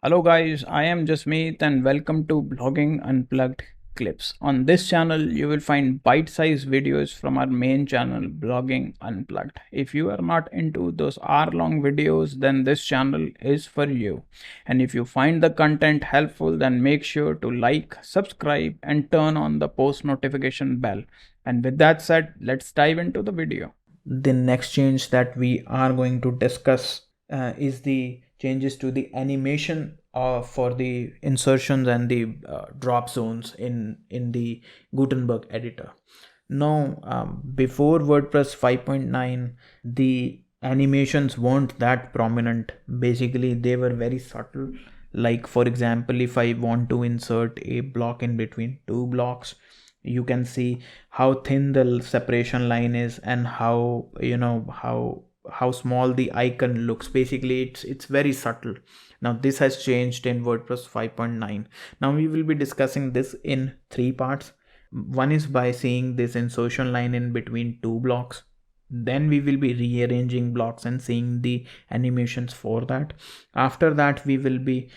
Hello guys, I am Jasmeet and welcome to Blogging Unplugged Clips. On this channel, you will find bite-sized videos from our main channel, Blogging Unplugged. If you are not into those hour-long videos, then this channel is for you. And if you find the content helpful, then make sure to like, subscribe, and turn on the post notification bell. And with that said, let's dive into the video. The next change that we are going to discuss is the changes to the animation for the insertions and the drop zones in the Gutenberg editor. Now, before WordPress 5.9, the animations weren't that prominent. Basically, they were very subtle. Like, for example, if I want to insert a block in between two blocks, you can see how thin the separation line is and how small the icon looks. Basically, it's very subtle. Now this has changed in WordPress 5.9. Now we will be discussing this in three parts. One is by seeing this insertion line in between two blocks. Then we will be rearranging blocks and seeing the animations for that. After that, we will be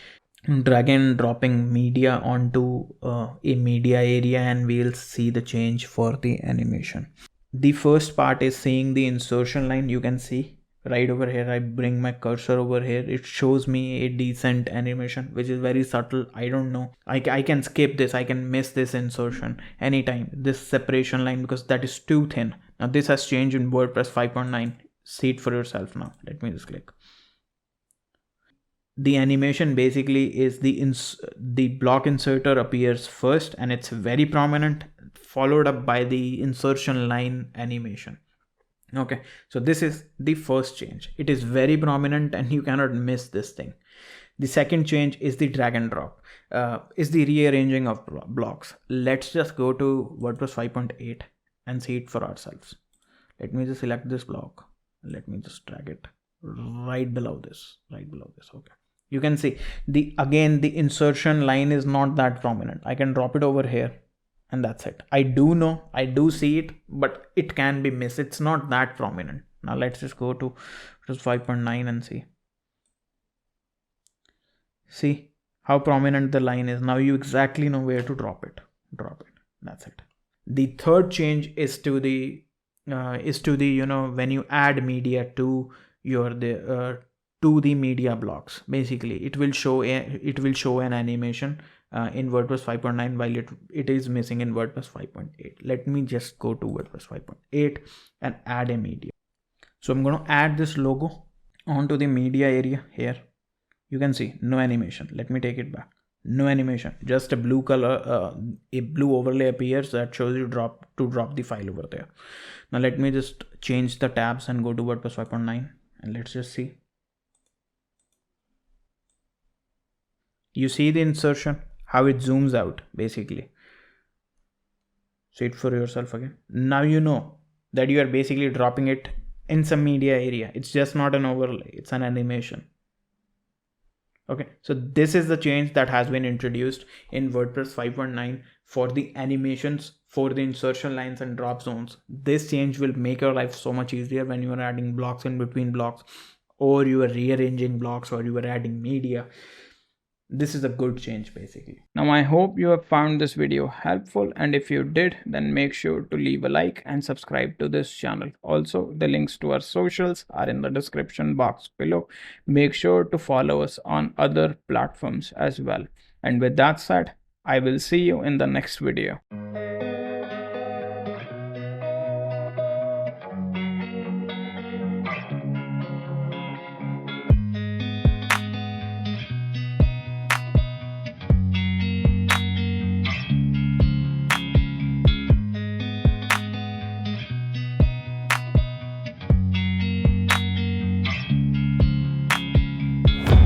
drag and dropping media onto a media area and we'll see the change for the animation. The first part is seeing the insertion line. You can see right over here, I bring my cursor over here, it shows me a decent animation which is very subtle. I don't know, I can skip this, I can miss this insertion anytime, this separation line, because that is too thin. Now this has changed in WordPress 5.9. see it for yourself. Now let me just click. The animation basically is the block inserter appears first and it's very prominent, followed up by the insertion line animation. Okay, so this is the first change. It is very prominent and you cannot miss this thing. The second change is the drag and drop, is the rearranging of blocks. Let's just go to WordPress 5.8 and see it for ourselves. Let me just select this block. Let me just drag it right below this, Okay, you can see the insertion line is not that prominent. I can drop it over here and that's it. I do see it, but it can be missed. It's not that prominent. Now let's just go to 5.9 and see how prominent the line is. Now you exactly know where to drop it. That's it. The third change is to the when you add media to the media blocks. Basically, it will show an animation in WordPress 5.9 while it is missing in WordPress 5.8. Let me just go to WordPress 5.8 and add a media. So I'm going to add this logo onto the media area here. You can see no animation. Let me take it back. No animation, just a blue color, a blue overlay appears that shows you drop the file over there. Now let me just change the tabs and go to WordPress 5.9 and let's just see. You see the insertion, how it zooms out basically. See it for yourself again. Now you know that you are basically dropping it in some media area. It's just not an overlay, it's an animation. Okay, so this is the change that has been introduced in WordPress 5.9 for the animations for the insertion lines and drop zones. This change will make your life so much easier when you are adding blocks in between blocks, or you are rearranging blocks, or you are adding media. This is a good change basically. Now I hope you have found this video helpful, and if you did, then make sure to leave a like and subscribe to this channel. Also, the links to our socials are in the description box below. Make sure to follow us on other platforms as well. And with that said, I will see you in the next video.